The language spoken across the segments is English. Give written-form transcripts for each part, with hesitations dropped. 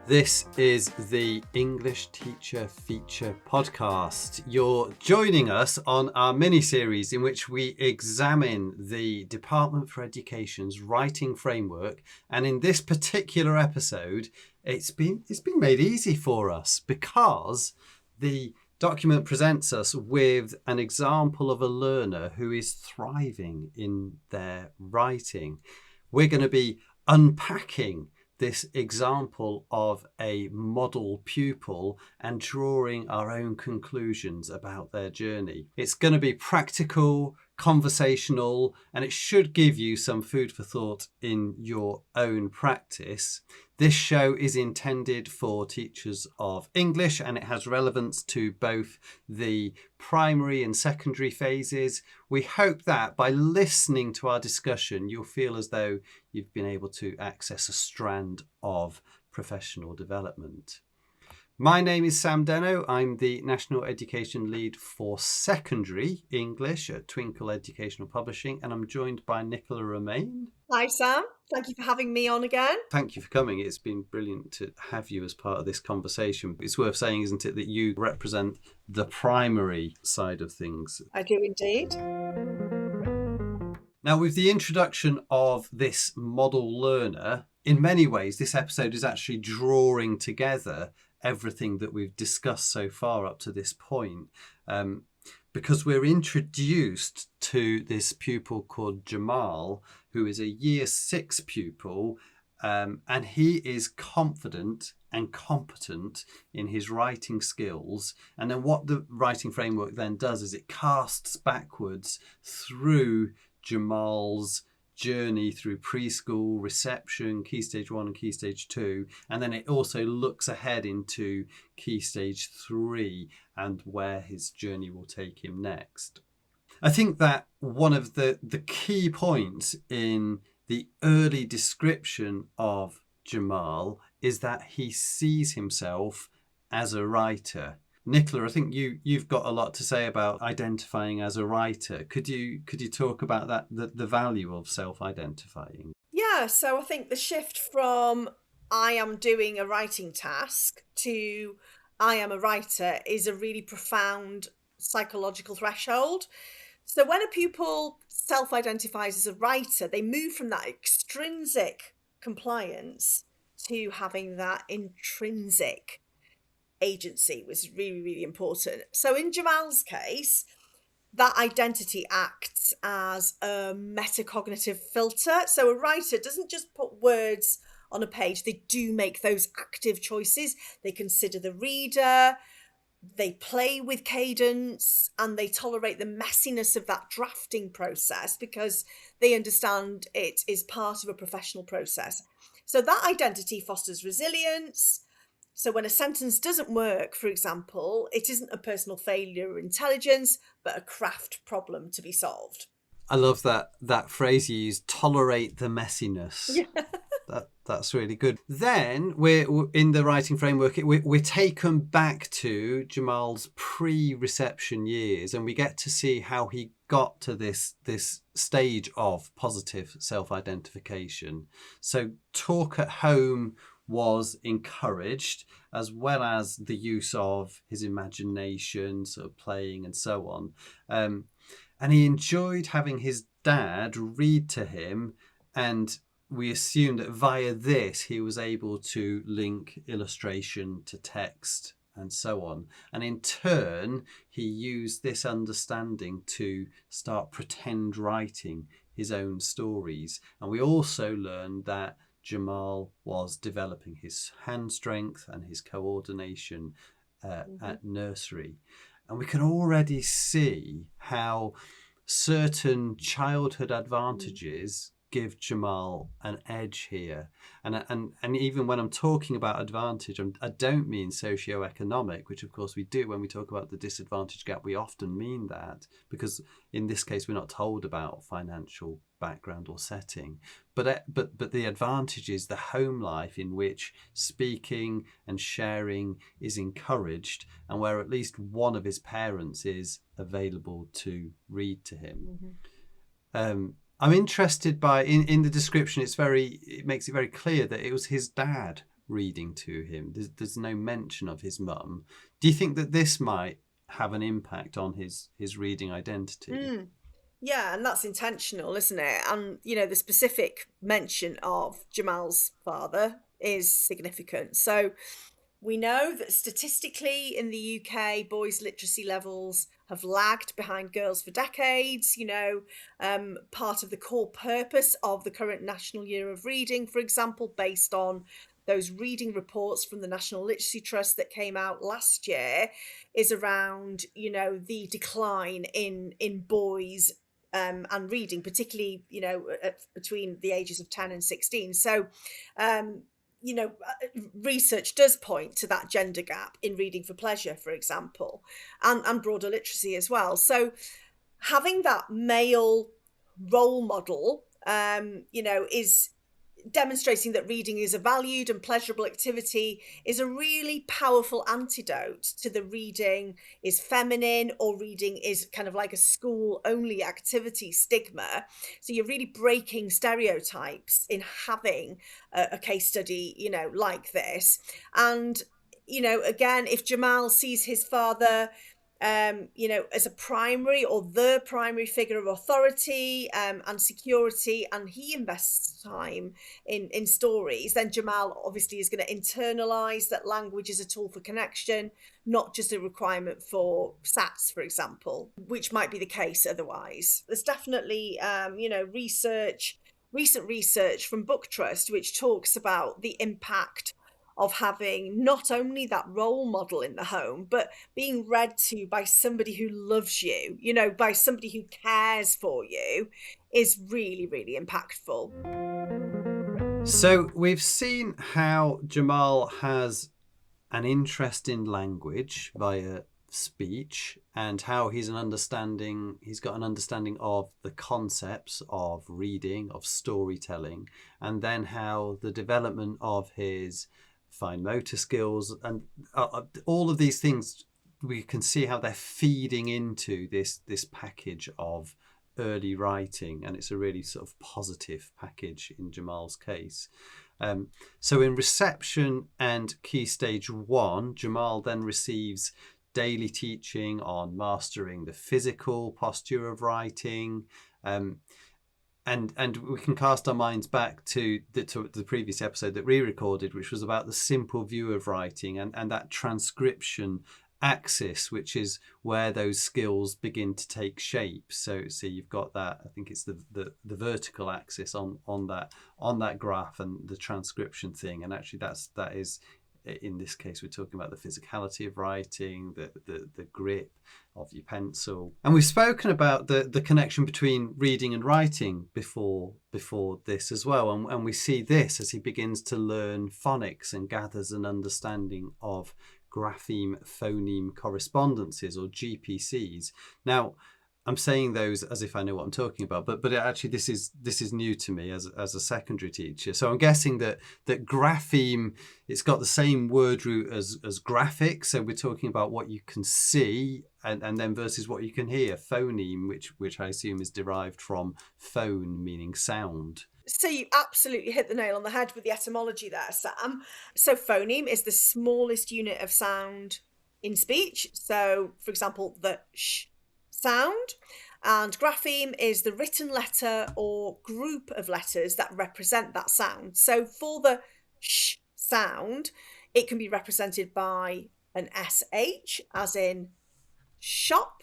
This is the English Teacher Feature Podcast. You're joining us on our mini-series in which we examine the Department for Education's writing framework. And in this particular episode, it's been made easy for us because the document presents us with an example of a learner who is thriving in their writing. We're going to be unpacking this example of a model pupil and drawing our own conclusions about their journey. It's going to be practical, conversational, and it should give you some food for thought in your own practice. This show is intended for teachers of English and it has relevance to both the primary and secondary phases. We hope that by listening to our discussion, you'll feel as though you've been able to access a strand of professional development. My name is Sam Denno. I'm the National Education Lead for Secondary English at Twinkle Educational Publishing, and I'm joined by Nicola Romaine. Hi Sam, thank you for having me on again. Thank you for coming. It's been brilliant to have you as part of this conversation. It's worth saying, isn't it, that you represent the primary side of things? I do indeed. Now, with the introduction of this model learner, in many ways, this episode is actually drawing together everything that we've discussed so far up to this point, because we're introduced to this pupil called Jamal, who is a year 6 pupil, and he is confident and competent in his writing skills. And then what the writing framework then does is it casts backwards through Jamal's journey through preschool, reception, Key Stage 1 and Key Stage 2, and then it also looks ahead into Key Stage 3 and where his journey will take him next. I think that one of the key points in the early description of Jamal is that he sees himself as a writer. Nicola, I think you've got a lot to say about identifying as a writer. Could you talk about that, the value of self-identifying? Yeah, so I think the shift from I am doing a writing task to I am a writer is a really profound psychological threshold. So when a pupil self-identifies as a writer, they move from that extrinsic compliance to having that intrinsic agency, was really, really important. So in Jamal's case, that identity acts as a metacognitive filter. So a writer doesn't just put words on a page, they do make those active choices. They consider the reader, they play with cadence, and they tolerate the messiness of that drafting process because they understand it is part of a professional process. So that identity fosters resilience. So when a sentence doesn't work, for example, it isn't a personal failure or intelligence, but a craft problem to be solved. I love that phrase you use, tolerate the messiness. Yeah. That's really good. Then we're in the writing framework, we're taken back to Jamal's pre-reception years, and we get to see how he got to this stage of positive self-identification. So talk at home was encouraged, as well as the use of his imagination, sort of playing and so on. And he enjoyed having his dad read to him, and we assume that via this he was able to link illustration to text and so on. And in turn, he used this understanding to start pretend writing his own stories. And we also learned that Jamal was developing his hand strength and his coordination at nursery. And we can already see how certain childhood advantages give Jamal an edge here. And even when I'm talking about advantage, I don't mean socioeconomic, which of course we do when we talk about the disadvantage gap. We often mean that because in this case we're not told about financial background or setting, but the advantage is the home life in which speaking and sharing is encouraged, and where at least one of his parents is available to read to him. I'm interested by in the description. It makes it very clear that it was his dad reading to him. There's no mention of his mum. Do you think that this might have an impact on his reading identity? Yeah, and that's intentional, isn't it? And, you know, the specific mention of Jamal's father is significant. So we know that statistically in the UK, boys' literacy levels have lagged behind girls for decades. You know, part of the core purpose of the current National Year of Reading, for example, based on those reading reports from the National Literacy Trust that came out last year, is around, you know, the decline in boys and reading, particularly, you know, between the ages of 10 and 16. So, you know, research does point to that gender gap in reading for pleasure, for example, and broader literacy as well. So having that male role model, you know, is demonstrating that reading is a valued and pleasurable activity is a really powerful antidote to the reading is feminine or reading is kind of like a school only activity stigma. So you're really breaking stereotypes in having a case study, you know, like this. And, you know, again, if Jamal sees his father you know, as a primary or the primary figure of authority and security, and he invests time in stories, then Jamal obviously is going to internalize that language is a tool for connection, not just a requirement for SATs, for example, which might be the case otherwise. There's definitely, you know, recent research from Book Trust, which talks about the impact of having not only that role model in the home, but being read to by somebody who loves you, you know, by somebody who cares for you, is really, really impactful. So we've seen how Jamal has an interest in language via speech, and how he's got an understanding of the concepts of reading, of storytelling, and then how the development of his fine motor skills and all of these things, we can see how they're feeding into this package of early writing, and it's a really sort of positive package in Jamal's case. So in reception and key stage 1, Jamal then receives daily teaching on mastering the physical posture of writing. And we can cast our minds back to the previous episode that we recorded, which was about the simple view of writing and that transcription axis, which is where those skills begin to take shape. So you've got that, I think it's the vertical axis on that graph, and the transcription thing. And actually that is, in this case, we're talking about the physicality of writing, the grip of your pencil. And we've spoken about the connection between reading and writing before this as well. And we see this as he begins to learn phonics and gathers an understanding of grapheme phoneme correspondences, or GPCs. Now, I'm saying those as if I know what I'm talking about, but actually this is new to me as a secondary teacher. So I'm guessing that grapheme, it's got the same word root as graphic. So we're talking about what you can see and then versus what you can hear. Phoneme, which I assume is derived from phone, meaning sound. So you absolutely hit the nail on the head with the etymology there, Sam. So phoneme is the smallest unit of sound in speech. So, for example, the sh sound. And grapheme is the written letter or group of letters that represent that sound. So for the sh sound, it can be represented by an SH, as in shop,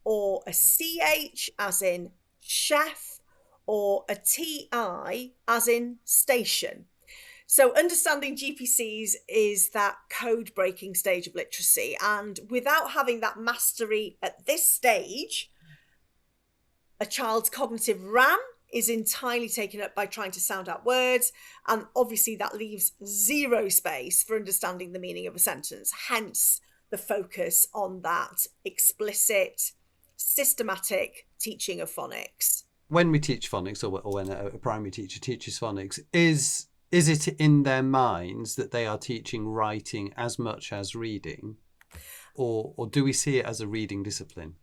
or a CH, as in chef, or a TI, as in station. So understanding GPCs is that code breaking stage of literacy. And without having that mastery at this stage, a child's cognitive RAM is entirely taken up by trying to sound out words. And obviously that leaves zero space for understanding the meaning of a sentence. Hence the focus on that explicit, systematic teaching of phonics. When we teach phonics, or when a primary teacher teaches phonics, is it in their minds that they are teaching writing as much as reading, or do we see it as a reading discipline?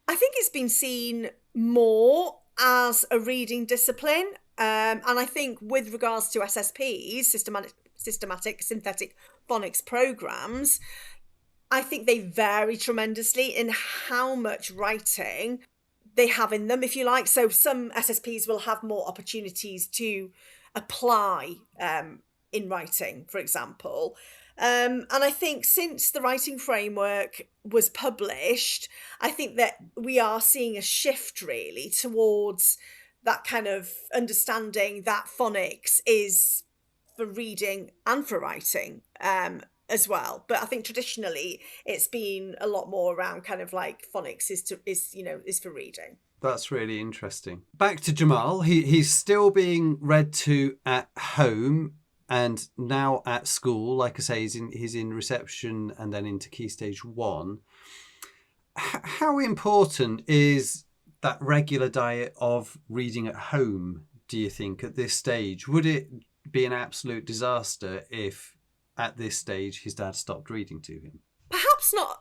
I think it's been seen more as a reading discipline, and I think with regards to SSPs, systematic synthetic phonics programs, I think they vary tremendously in how much writing they have in them, if you like. So some SSPs will have more opportunities to apply in writing, for example. And I think since the writing framework was published, I think that we are seeing a shift really towards that kind of understanding that phonics is for reading and for writing as well. But I think traditionally it's been a lot more around kind of like phonics is for reading. That's really interesting. Back to Jamal. He's still being read to at home and now at school. Like I say, he's in reception and then into Key Stage 1. How important is that regular diet of reading at home, do you think, at this stage? Would it be an absolute disaster if at this stage his dad stopped reading to him? Perhaps not,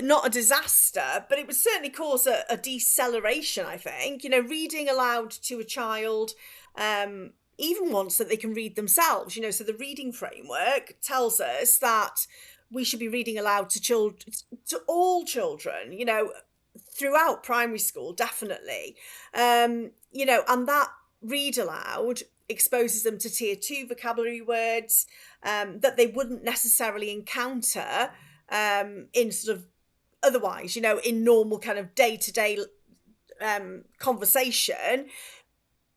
not a disaster, but it would certainly cause a deceleration, I think. Reading aloud to a child, even once that they can read themselves, so the reading framework tells us that we should be reading aloud to all children, throughout primary school, definitely. And that read aloud exposes them to tier 2 vocabulary words that they wouldn't necessarily encounter in sort of otherwise, in normal kind of day-to-day conversation.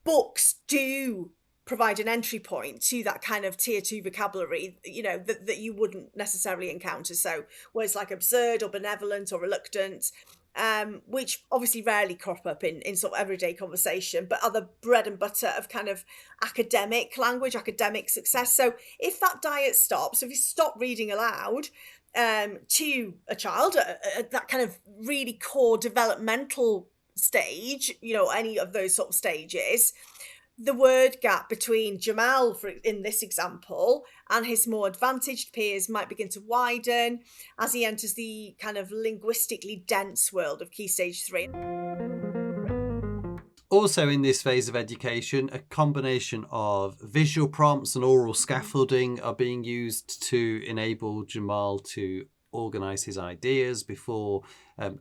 Books do provide an entry point to that kind of tier 2 vocabulary, that you wouldn't necessarily encounter. So words like absurd or benevolent or reluctant, which obviously rarely crop up in sort of everyday conversation, but are the bread and butter of kind of academic language, academic success. So if that diet stops, if you stop reading aloud to a child at that kind of really core developmental stage, any of those sort of stages, the word gap between Jamal, in this example, and his more advantaged peers might begin to widen as he enters the kind of linguistically dense world of Key Stage 3. Also in this phase of education, a combination of visual prompts and oral scaffolding are being used to enable Jamal to organise his ideas before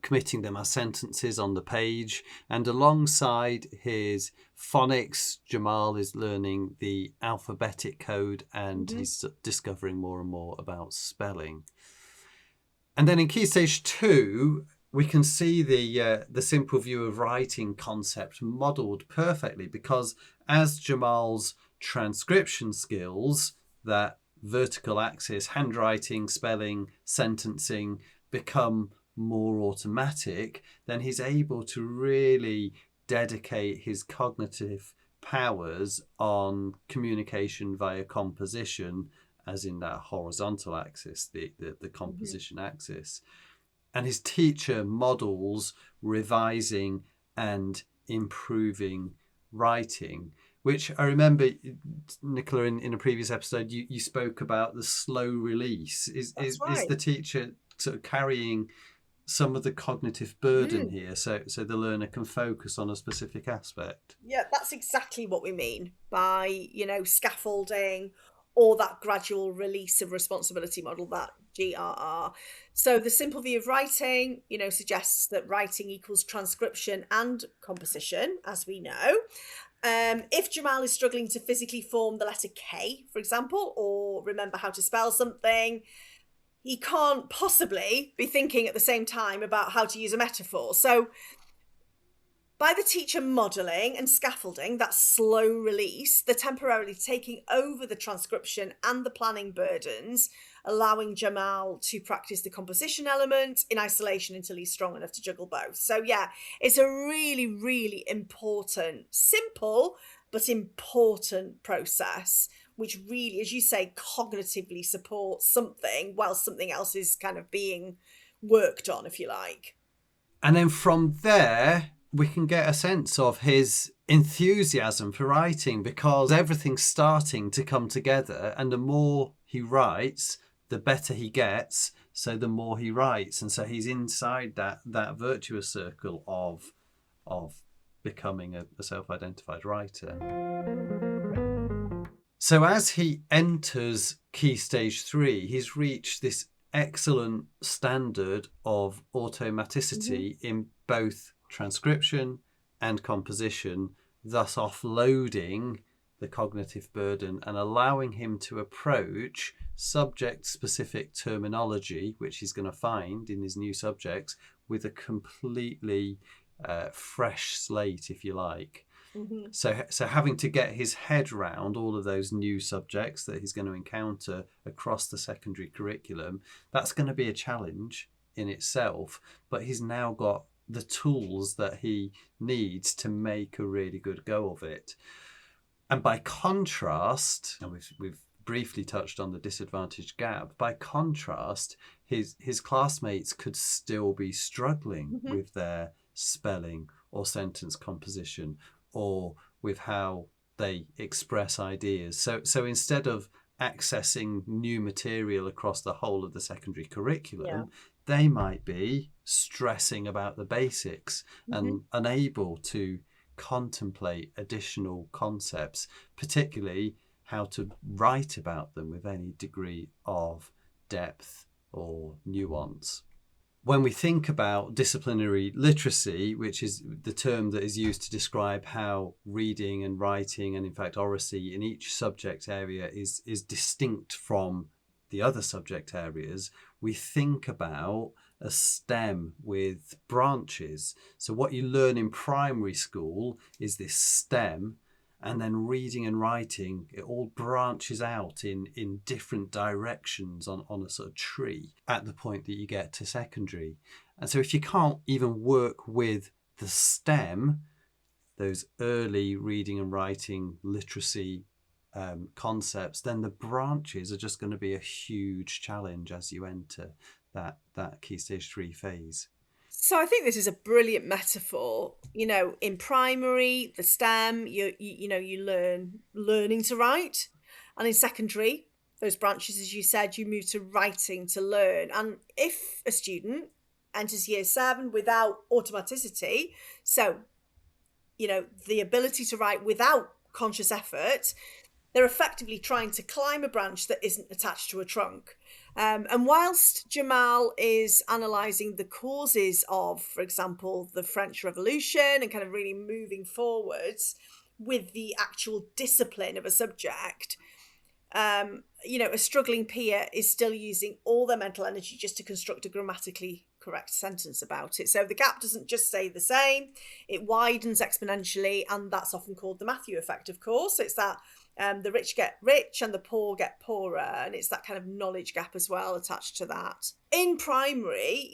committing them as sentences on the page. And alongside his phonics, Jamal is learning the alphabetic code and he's discovering more and more about spelling. And then in Key Stage 2, we can see the simple view of writing concept modelled perfectly, because as Jamal's transcription skills, that vertical axis, handwriting, spelling, sentencing, become more automatic, then he's able to really dedicate his cognitive powers on communication via composition, as in that horizontal axis, the composition axis. And his teacher models revising and improving writing, which I remember, Nicola, in a previous episode, you spoke about the slow release. Is the teacher sort of carrying some of the cognitive burden here so the learner can focus on a specific aspect? Yeah, that's exactly what we mean by, scaffolding or that gradual release of responsibility model, that GRR. So the simple view of writing, suggests that writing equals transcription and composition, as we know. If Jamal is struggling to physically form the letter K, for example, or remember how to spell something, he can't possibly be thinking at the same time about how to use a metaphor. So by the teacher modelling and scaffolding that slow release, they're temporarily taking over the transcription and the planning burdens, allowing Jamal to practice the composition element in isolation until he's strong enough to juggle both. So yeah, it's a really, really important, simple, but important process, which really, as you say, cognitively supports something while something else is kind of being worked on, if you like. And then from there, we can get a sense of his enthusiasm for writing, because everything's starting to come together, and the more he writes, the better he gets, so the more he writes. And so he's inside that virtuous circle of becoming a self-identified writer. So as he enters Key Stage 3, he's reached this excellent standard of automaticity in both transcription and composition, thus offloading the cognitive burden and allowing him to approach subject-specific terminology, which he's going to find in his new subjects, with a completely fresh slate, if you like. So having to get his head round all of those new subjects that he's going to encounter across the secondary curriculum, that's going to be a challenge in itself. But he's now got the tools that he needs to make a really good go of it. And by contrast, and we've briefly touched on the disadvantage gap, by contrast, his classmates could still be struggling with their spelling or sentence composition, or with how they express ideas. So instead of accessing new material across the whole of the secondary curriculum, they might be stressing about the basics and unable to contemplate additional concepts, particularly how to write about them with any degree of depth or nuance. When we think about disciplinary literacy, which is the term that is used to describe how reading and writing and in fact oracy in each subject area is distinct from the other subject areas, we think about a stem with branches. So what you learn in primary school is this stem, and then reading and writing, it all branches out in different directions on a sort of tree at the point that you get to secondary. And so if you can't even work with the stem, those early reading and writing literacy concepts, then the branches are just going to be a huge challenge as you enter that Key Stage 3 phase. So I think this is a brilliant metaphor. In primary, the STEM, you learn learning to write, and in secondary, those branches, as you said, you move to writing to learn. And if a student enters year 7 without automaticity, so the ability to write without conscious effort, they're effectively trying to climb a branch that isn't attached to a trunk. And whilst Jamal is analysing the causes of, for example, the French Revolution and kind of really moving forwards with the actual discipline of a subject, a struggling peer is still using all their mental energy just to construct a grammatically correct sentence about it. So the gap doesn't just stay the same, it widens exponentially, and that's often called the Matthew effect, of course. It's that the rich get rich and the poor get poorer, and it's that kind of knowledge gap as well attached to that. In primary,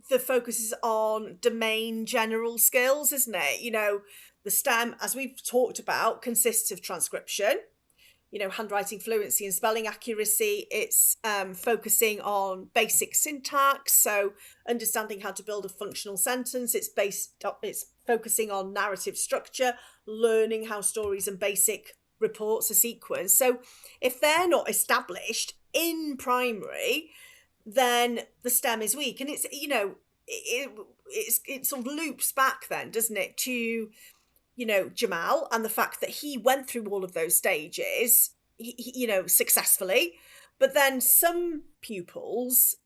the focus is on domain general skills, isn't it? The STEM, as we've talked about, consists of transcription, handwriting fluency and spelling accuracy. It's focusing on basic syntax, so understanding how to build a functional sentence. It's focusing on narrative structure, learning how stories and basic reports are sequenced. So if they're not established in primary, then the STEM is weak, and it sort of loops back then, doesn't it, to Jamal and the fact that he went through all of those stages, successfully, but then some pupils,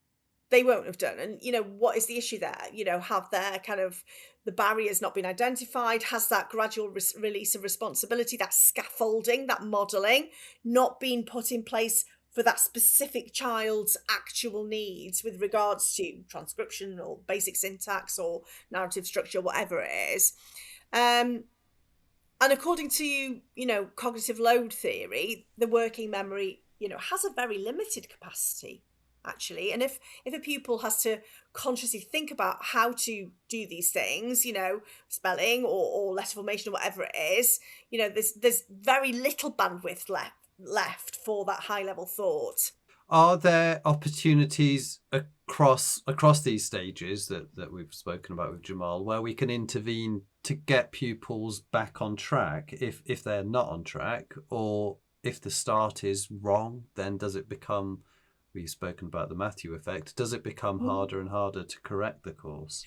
they won't have done. And, what is the issue there? Have their kind of the barriers not been identified? Has that gradual release of responsibility, that scaffolding, that modelling not been put in place for that specific child's actual needs with regards to transcription or basic syntax or narrative structure, whatever it is? And according to, cognitive load theory, the working memory, has a very limited capacity, actually. And if a pupil has to consciously think about how to do these things, spelling or letter formation or whatever it is, there's very little bandwidth left for that high level thought. Are there opportunities across these stages that we've spoken about with Jamal where we can intervene to get pupils back on track if they're not on track, or if the start is wrong, then does it become, we've spoken about the Matthew effect, does it become harder and harder to correct the course?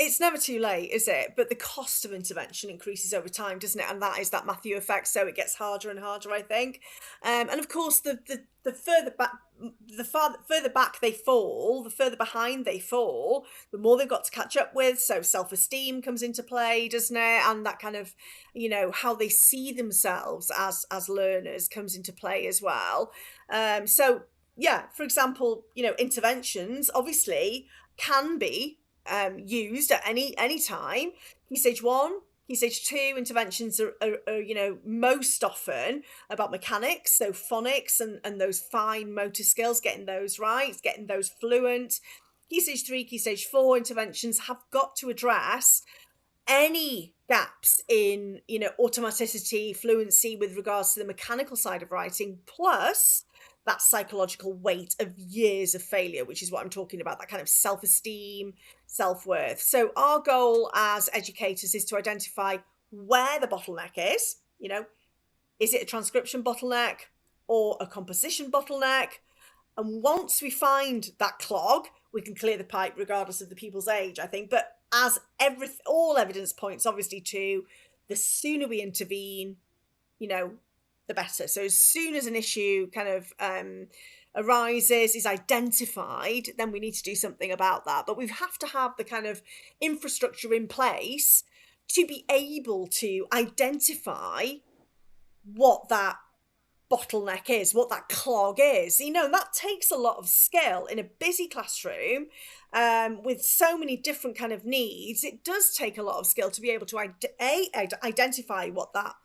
it's never too late, is it? But the cost of intervention increases over time, doesn't it? And that is that Matthew effect. So it gets harder and harder, I think. And of course, the further back, further back they fall, the further behind they fall, the more they've got to catch up with. So self-esteem comes into play, doesn't it? And that kind of, how they see themselves as learners comes into play as well. So yeah, for example, interventions obviously can be used at any time. Key stage 1, key stage 2 interventions are most often about mechanics, so phonics and those fine motor skills, getting those right, getting those fluent. Key stage 3, key stage 4 interventions have got to address any gaps in automaticity, fluency with regards to the mechanical side of writing, plus that psychological weight of years of failure, which is what I'm talking about, that kind of self-esteem, self-worth. So our goal as educators is to identify where the bottleneck is. Is it a transcription bottleneck or a composition bottleneck? And once we find that clog, we can clear the pipe regardless of the pupil's age, I think. But as all evidence points obviously to, the sooner we intervene, the better. So as soon as an issue kind of arises, is identified, then we need to do something about that. But we have to have the kind of infrastructure in place to be able to identify what that bottleneck is, what that clog is. That takes a lot of skill in a busy classroom with so many different kind of needs. It does take a lot of skill to be able to identify what that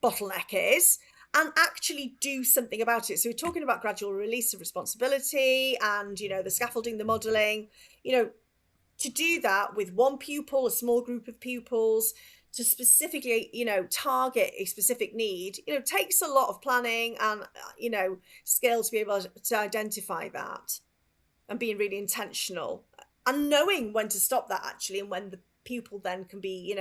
bottleneck is and actually do something about it. So we're talking about gradual release of responsibility and, the scaffolding, the modelling, to do that with one pupil, a small group of pupils, to specifically, target a specific need, takes a lot of planning and, skill to be able to identify that and being really intentional and knowing when to stop that actually, and when the pupil then can be,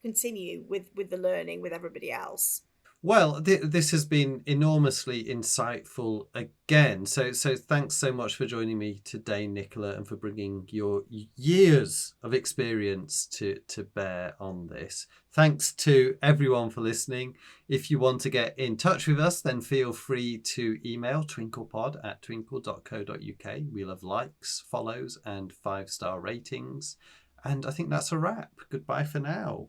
continue with the learning with everybody else. Well, this has been enormously insightful again. So thanks so much for joining me today, Nicola, and for bringing your years of experience to bear on this. Thanks to everyone for listening. If you want to get in touch with us, then feel free to email twinklepod@twinkle.co.uk. We love likes, follows, and 5-star ratings. And I think that's a wrap. Goodbye for now.